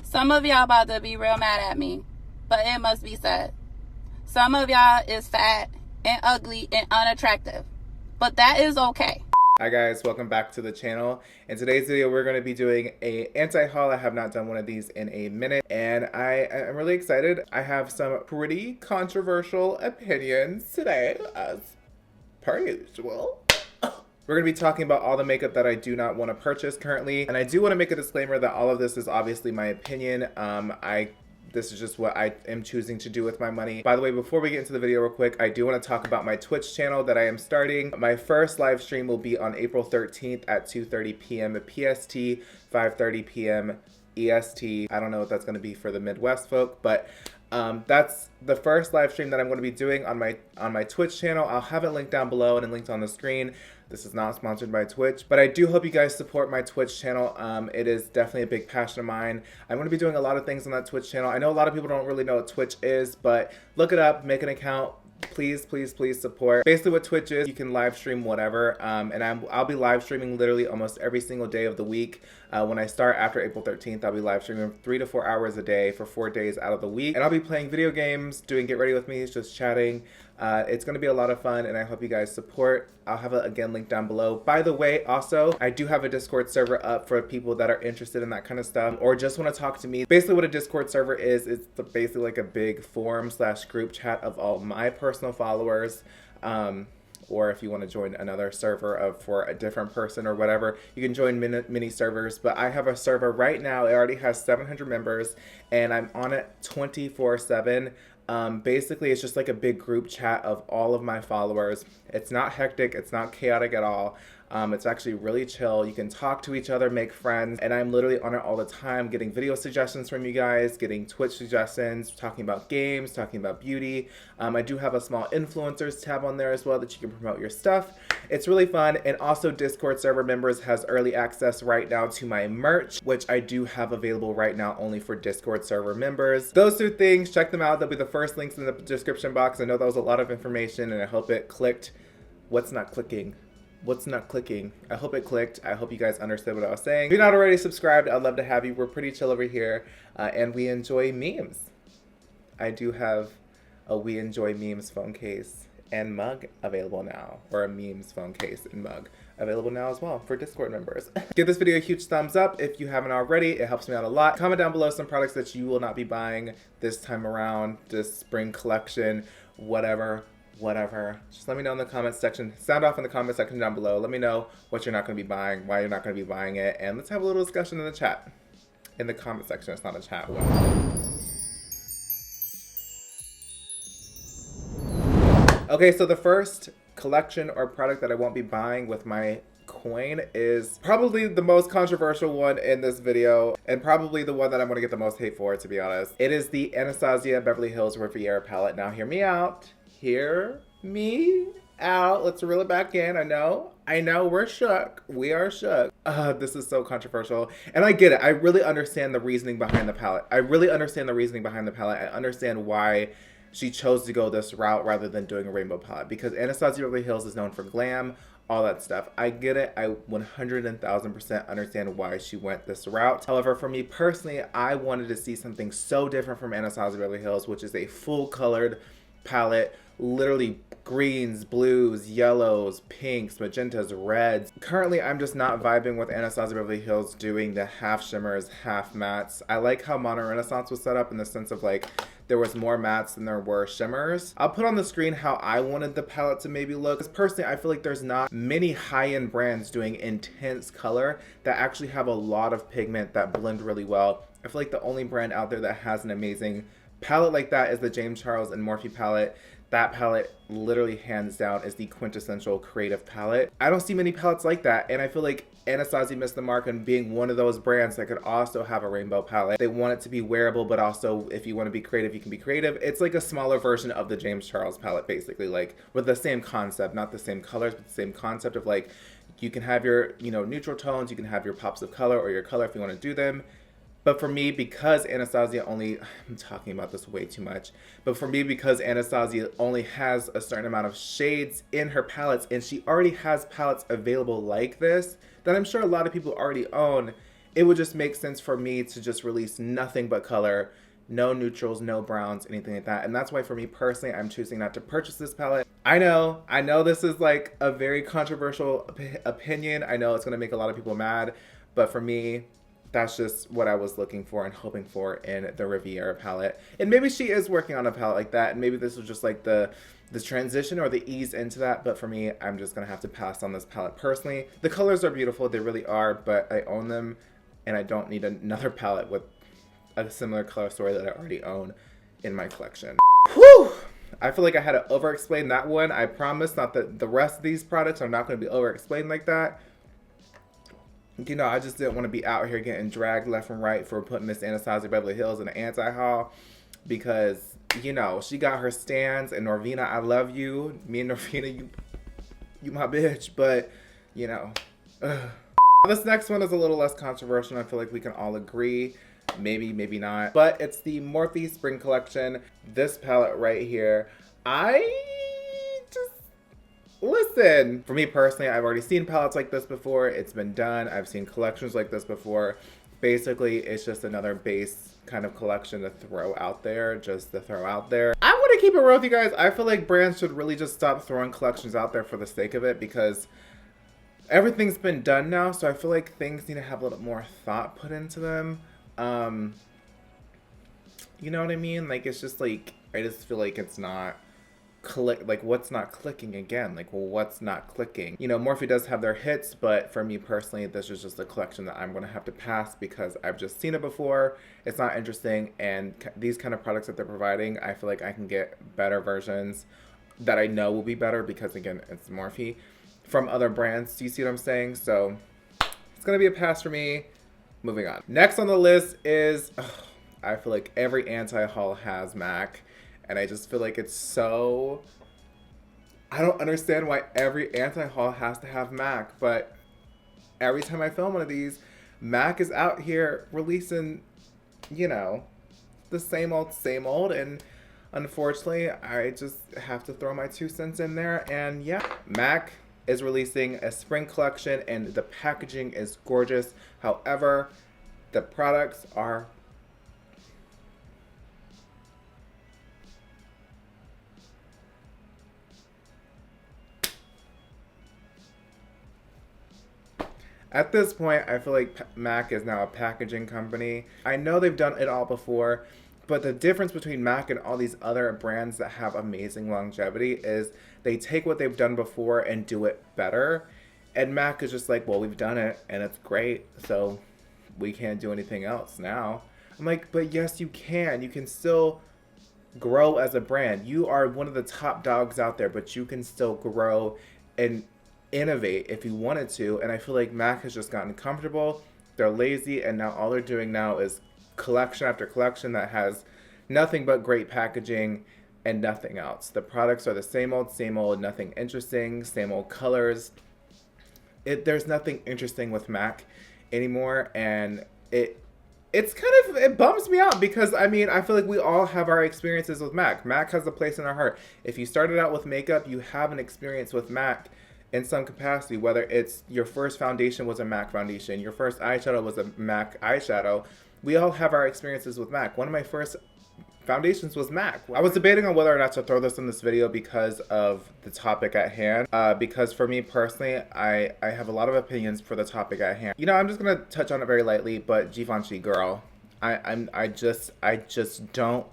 Some of y'all about to be real mad at me, but it must be said. Some of y'all is fat and ugly and unattractive, but that is okay. Hi guys, welcome back to the channel. In today's video, we're going to be doing a anti-haul. I have not done one of these in a minute, and I am really excited. I have some pretty controversial opinions today, as per usual. We're going to be talking about all the makeup that I do not want to purchase currently, and I do want to make a disclaimer that all of this is obviously my opinion. This is just what I am choosing to do with my money. By the way, before we get into the video real quick, I do want to talk about my Twitch channel that I am starting. My first live stream will be on April 13th at 2:30 p.m. PST, 5:30 p.m. EST. I don't know what that's going to be for the Midwest folk, but that's the first live stream that I'm going to be doing on my Twitch channel. I'll have it linked down below and linked on the screen. This is not sponsored by Twitch, but I do hope you guys support my Twitch channel. It is definitely a big passion of mine. I'm going to be doing a lot of things on that Twitch channel. I know a lot of people don't really know what Twitch is, but look it up, make an account. Please, please, please support. Basically what Twitch is, you can live stream whatever, and I'll be live streaming literally almost every single day of the week. When I start after April 13th, I'll be live streaming 3 to 4 hours a day for 4 days out of the week. And I'll be playing video games, doing Get Ready With Me, just chatting. It's going to be a lot of fun, and I hope you guys support. I'll have it again linked down below. By the way, also, I do have a Discord server up for people that are interested in that kind of stuff or just want to talk to me. Basically what a Discord server is, it's basically like a big forum / group chat of all my personal followers. Or if you want to join another server for a different person or whatever, you can join mini servers. But I have a server right now. It already has 700 members, and I'm on it 24/7. Basically, it's just like a big group chat of all of my followers. It's not hectic. It's not chaotic at all. It's actually really chill. You can talk to each other, make friends, and I'm literally on it all the time, getting video suggestions from you guys, getting Twitch suggestions, talking about games, talking about beauty. I do have a small influencers tab on there as well that you can promote your stuff. It's really fun, and also Discord server members has early access right now to my merch, which I do have available right now only for Discord server members. Those two things, check them out. They'll be the first links in the description box. I know that was a lot of information, and I hope it clicked. What's not clicking? What's not clicking? I hope it clicked. I hope you guys understood what I was saying. If you're not already subscribed, I'd love to have you. We're pretty chill over here, and we enjoy memes. I do have a We Enjoy Memes phone case and mug available now, or a memes phone case and mug available now as well for Discord members. Give this video a huge thumbs up if you haven't already. It helps me out a lot. Comment down below some products that you will not be buying this time around, this spring collection, whatever. Just let me know in the comments section. Sound off in the comment section down below. Let me know what you're not going to be buying, why you're not going to be buying it, and let's have a little discussion in the chat. In the comment section. It's not a chat. Okay, so the first collection or product that I won't be buying with my coin is probably the most controversial one in this video, and probably the one that I'm going to get the most hate for, to be honest. It is the Anastasia Beverly Hills Riviera Palette. Now hear me out. Hear me out. Let's reel it back in. I know, we're shook. We are shook. This is so controversial. And I get it. I really understand the reasoning behind the palette. I understand why she chose to go this route rather than doing a rainbow palette, because Anastasia Beverly Hills is known for glam, all that stuff. I get it. I 100,000% understand why she went this route. However, for me personally, I wanted to see something so different from Anastasia Beverly Hills, which is a full colored palette, literally greens, blues, yellows, pinks, magentas, reds. Currently, I'm just not vibing with Anastasia Beverly Hills doing the half shimmers, half mattes. I like how Modern Renaissance was set up in the sense of like there was more mattes than there were shimmers. I'll put on the screen how I wanted the palette to maybe look. Because personally, I feel like there's not many high-end brands doing intense color that actually have a lot of pigment that blend really well. I feel like the only brand out there that has an amazing palette like that is the James Charles and Moorthy palette. That palette literally hands down is the quintessential creative palette. I don't see many palettes like that, and I feel like Anastasia missed the mark on being one of those brands that could also have a rainbow palette. They want it to be wearable, but also if you want to be creative, you can be creative. It's like a smaller version of the James Charles palette, basically, like with the same concept, not the same colors, but the same concept of like, you can have your, neutral tones, you can have your pops of color or your color if you want to do them. But for me, because Anastasia I'm talking about this way too much, but for me, because Anastasia only has a certain amount of shades in her palettes, and she already has palettes available like this, that I'm sure a lot of people already own, it would just make sense for me to just release nothing but color, no neutrals, no browns, anything like that. And that's why for me personally, I'm choosing not to purchase this palette. I know this is like a very controversial opinion. I know it's gonna make a lot of people mad, but for me, that's just what I was looking for and hoping for in the Riviera palette. And maybe she is working on a palette like that, and maybe this was just like the transition or the ease into that. But for me, I'm just gonna have to pass on this palette personally. The colors are beautiful, they really are, but I own them and I don't need another palette with a similar color story that I already own in my collection. Whew! I feel like I had to over-explain that one. I promise not that the rest of these products are not going to be over-explained like that. You know, I just didn't want to be out here getting dragged left and right for putting Miss Anastasia Beverly Hills in an anti-haul because, you know, she got her stands, and Norvina, I love you. Me and Norvina, you my bitch, but, you know. This next one is a little less controversial, and I feel like we can all agree. Maybe, maybe not. But it's the Moorthy Spring Collection. This palette right here. Listen, for me personally, I've already seen palettes like this before. It's been done. I've seen collections like this before. Basically, it's just another base kind of collection to throw out there, just to throw out there. I want to keep it real with you guys. I feel like brands should really just stop throwing collections out there for the sake of it because everything's been done now. So I feel like things need to have a little more thought put into them. You know what I mean? Like, it's just like, I just feel like it's not what's not clicking again? Like, well, what's not clicking? You know, Moorthy does have their hits, but for me personally, this is just a collection that I'm going to have to pass because I've just seen it before. It's not interesting, and these kind of products that they're providing, I feel like I can get better versions that I know will be better because, again, it's Moorthy from other brands. Do you see what I'm saying? So it's going to be a pass for me. Moving on. Next on the list is, I feel like every anti-haul has MAC. And I just feel like it's so, I don't understand why every anti-haul has to have MAC, but every time I film one of these, MAC is out here releasing, you know, the same old, and unfortunately, I just have to throw my 2 cents in there, and yeah, MAC is releasing a spring collection, and the packaging is gorgeous. However, the products are at this point, I feel like MAC is now a packaging company. I know they've done it all before, but the difference between MAC and all these other brands that have amazing longevity is they take what they've done before and do it better. And MAC is just like, well, we've done it and it's great, so we can't do anything else now. I'm like, but yes, you can. You can still grow as a brand. You are one of the top dogs out there, but you can still grow and innovate if you wanted to. And I feel like MAC has just gotten comfortable. They're lazy, and now all they're doing now is collection after collection that has nothing but great packaging and nothing else. The products are the same old, nothing interesting, same old colors. There's nothing interesting with MAC anymore, and it bums me out because, I mean, I feel like we all have our experiences with MAC. MAC has a place in our heart. If you started out with makeup, you have an experience with MAC in some capacity, whether it's your first foundation was a MAC foundation, your first eyeshadow was a MAC eyeshadow. We all have our experiences with MAC. One of my first foundations was MAC. I was debating on whether or not to throw this in this video because of the topic at hand. Because for me personally, I have a lot of opinions for the topic at hand. You know, I'm just gonna touch on it very lightly, but Givenchy girl, I just don't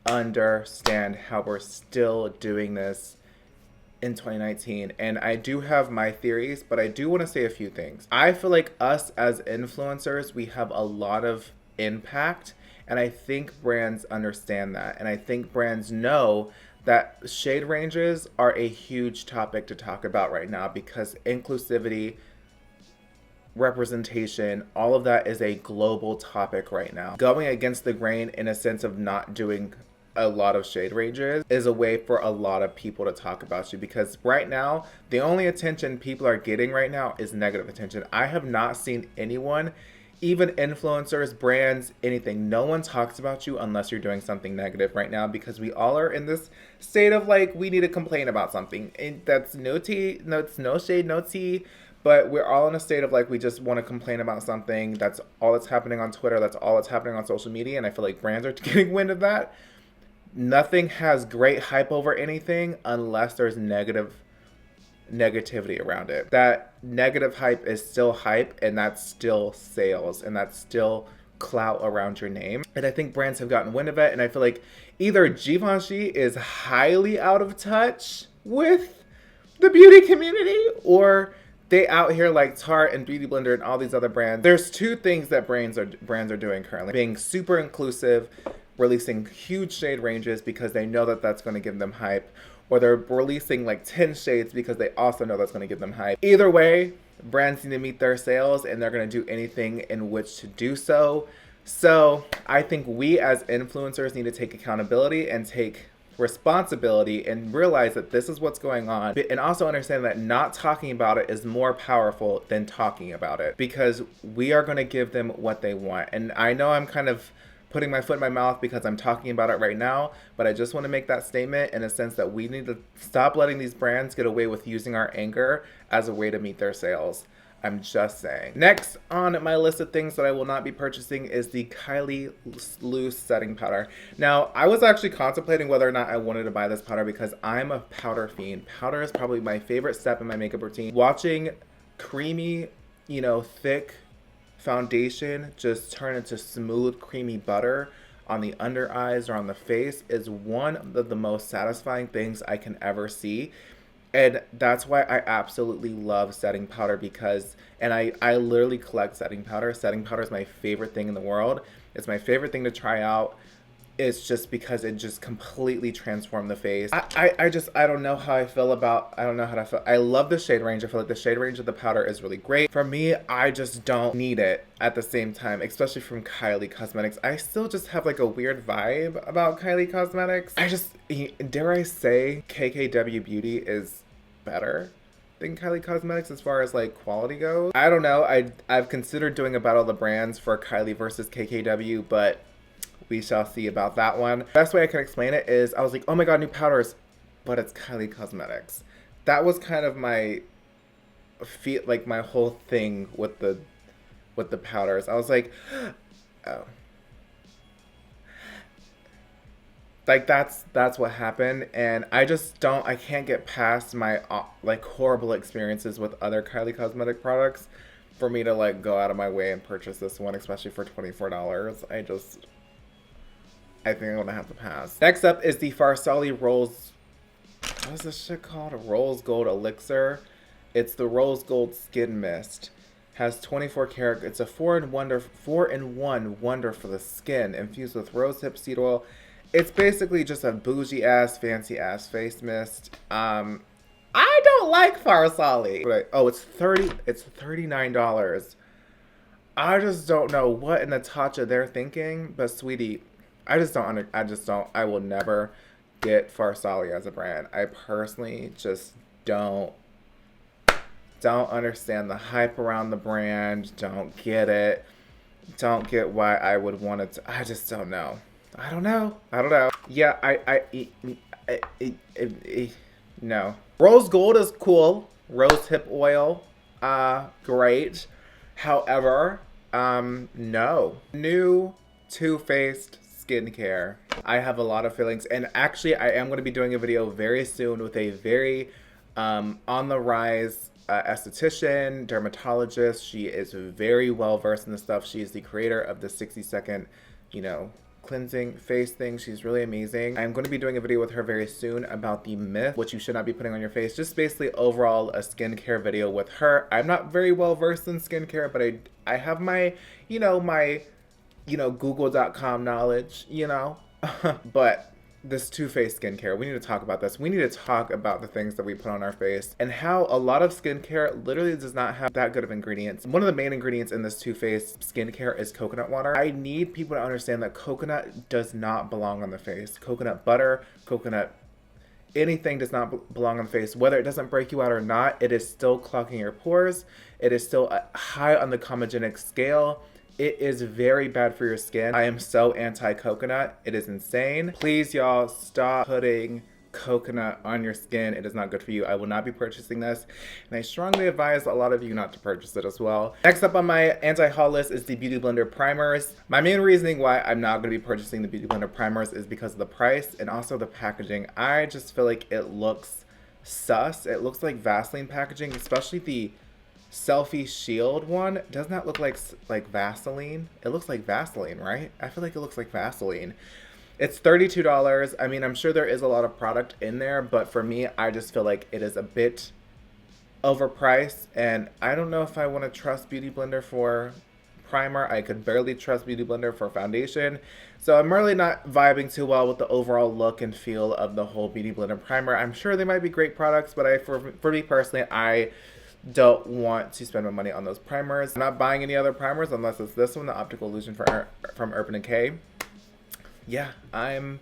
understand how we're still doing this in 2019, and I do have my theories, but I do want to say a few things. I feel like us as influencers, we have a lot of impact, and I think brands understand that, and I think brands know that shade ranges are a huge topic to talk about right now because inclusivity, representation, all of that is a global topic right now. Going against the grain in a sense of not doing a lot of shade ranges is a way for a lot of people to talk about you, because right now the only attention people are getting right now is negative attention. I have not seen anyone, even influencers, brands, anything, no one talks about you unless you're doing something negative right now, because we all are in this state of like, we need to complain about something, and that's no tea, no, it's no shade, no tea, but we're all in a state of like, we just want to complain about something. That's all that's happening on Twitter. That's all that's happening on social media. And I feel like brands are getting wind of that. Nothing has great hype over anything unless there's negativity around it. That negative hype is still hype, and that's still sales, and that's still clout around your name. And I think brands have gotten wind of it, and I feel like either Givenchy is highly out of touch with the beauty community, or they out here like Tarte and Beauty Blender and all these other brands. There's two things that brands are doing currently: being super inclusive, releasing huge shade ranges because they know that that's going to give them hype, or they're releasing like 10 shades because they also know that's going to give them hype. Either way, brands need to meet their sales, and they're going to do anything in which to do so. So I think we as influencers need to take accountability and take responsibility and realize that this is what's going on, and also understand that not talking about it is more powerful than talking about it, because we are going to give them what they want. And I know I'm kind of putting my foot in my mouth because I'm talking about it right now, but I just want to make that statement in a sense that we need to stop letting these brands get away with using our anger as a way to meet their sales. I'm just saying. Next on my list of things that I will not be purchasing is the Kylie Loose Setting Powder. Now, I was actually contemplating whether or not I wanted to buy this powder because I'm a powder fiend. Powder is probably my favorite step in my makeup routine. Watching creamy, thick foundation just turn into smooth, creamy butter on the under eyes or on the face is one of the most satisfying things I can ever see. And that's why I absolutely love setting powder, because, and I literally collect setting powder. Setting powder is my favorite thing in the world. It's my favorite thing to try out. It's just because it just completely transformed the face. I don't know how I feel about, I don't know how to feel. I love the shade range. I feel like the shade range of the powder is really great. For me, I just don't need it at the same time, especially from Kylie Cosmetics. I still just have like a weird vibe about Kylie Cosmetics. Dare I say, KKW Beauty is better than Kylie Cosmetics as far as like quality goes. I don't know. I've considered doing a battle of the brands for Kylie versus KKW, but we shall see about that one. The best way I can explain it is I was like, oh my god, new powders, but it's Kylie Cosmetics. That was kind of my my whole thing with the powders. I was like, oh. Like that's what happened, and I can't get past my horrible experiences with other Kylie Cosmetic products for me to like go out of my way and purchase this one, especially for $24. I think I'm gonna have to pass. Next up is the Farsali Rose, what is this shit called? A Rose Gold Elixir. It's the Rose Gold Skin Mist. Has 24 karat, it's a 4-in-1 wonder for the skin, infused with rosehip seed oil. It's basically just a bougie ass, fancy ass face mist. I don't like Farsali. It's $39. I just don't know what in the Tatcha they're thinking, but sweetie, I will never get Farsali as a brand. I personally just don't understand the hype around the brand. Don't get it. Don't get why I would want it to. I just don't know. I don't know. Yeah, no. Rose gold is cool. Rose hip oil, great. However, no. New Too Faced skincare. I have a lot of feelings, and actually I am going to be doing a video very soon with a very on the rise esthetician, dermatologist. She is very well versed in this stuff. She is the creator of the 60-second, cleansing face thing. She's really amazing. I'm going to be doing a video with her very soon about the myth, what you should not be putting on your face. Just basically overall a skincare video with her. I'm not very well versed in skincare, but I have my, my google.com knowledge, but this Too Faced skincare, we need to talk about this. We need to talk about the things that we put on our face and how a lot of skincare literally does not have that good of ingredients. One of the main ingredients in this Too Faced skincare is coconut water. I need people to understand that coconut does not belong on the face. Coconut butter, coconut anything does not belong on the face. Whether it doesn't break you out or not, it is still clogging your pores. It is still high on the comedogenic scale. It is very bad for your skin. I am so anti-coconut. It is insane. Please, y'all, stop putting coconut on your skin. It is not good for you. I will not be purchasing this, and I strongly advise a lot of you not to purchase it as well. Next up on my anti-haul list is the Beauty Blender primers. My main reasoning why I'm not going to be purchasing the Beauty Blender primers is because of the price and also the packaging. I just feel like it looks sus. It looks like Vaseline packaging, especially the Selfie Shield one. Does not look like Vaseline. It looks like Vaseline, right? I feel like it looks like Vaseline. It's $32. I mean, I'm sure there is a lot of product in there, but for me, I just feel like it is a bit overpriced, and I don't know if I want to trust Beauty Blender for primer. I could barely trust Beauty Blender for foundation. So I'm really not vibing too well with the overall look and feel of the whole Beauty Blender primer. I'm sure they might be great products, but for me personally, I don't want to spend my money on those primers. I'm not buying any other primers unless it's this one, the Optical Illusion from Urban Decay. Yeah, I'm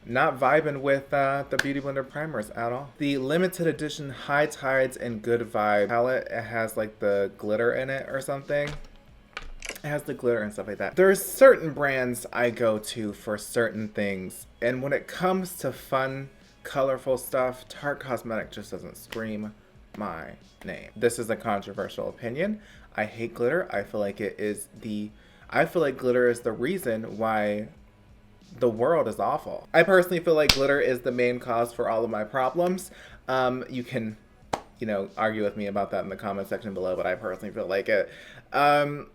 not vibing with the Beauty Blender primers at all. The limited edition High Tides and Good Vibe palette, it has like the glitter in it or something. It has the glitter and stuff like that. There's certain brands I go to for certain things, and when it comes to fun, colorful stuff, Tarte Cosmetics just doesn't scream my name. This is a controversial opinion. I hate glitter. I feel like glitter is the reason why the world is awful. I personally feel like glitter is the main cause for all of my problems. You can, argue with me about that in the comment section below, but I personally feel like it. I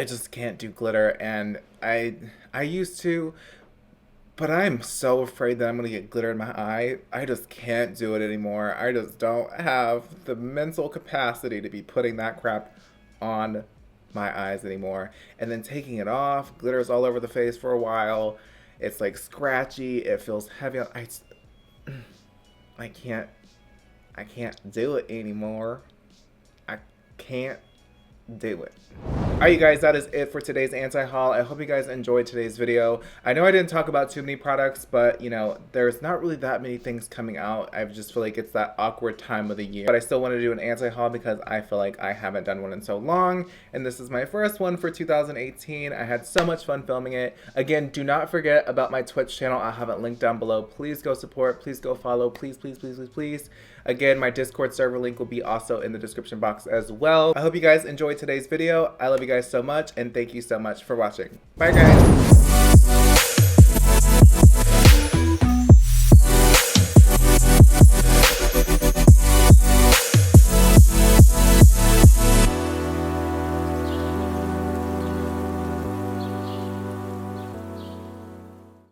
just can't do glitter, and I used to, but I'm so afraid that I'm gonna get glitter in my eye. I just can't do it anymore. I just don't have the mental capacity to be putting that crap on my eyes anymore. And then taking it off, glitters all over the face for a while. It's like scratchy. It feels heavy. I can't do it anymore. I can't do it. Alright, you guys, that is it for today's anti-haul. I hope you guys enjoyed today's video. I know I didn't talk about too many products, but there's not really that many things coming out. I just feel like it's that awkward time of the year. But I still want to do an anti-haul because I feel like I haven't done one in so long, and this is my first one for 2018. I had so much fun filming it. Again, do not forget about my Twitch channel. I'll have it linked down below. Please go support. Please go follow. Please, please, please, please, please. Again, my Discord server link will be also in the description box as well. I hope you guys enjoyed today's video. I love you guys so much, and thank you so much for watching. Bye, guys.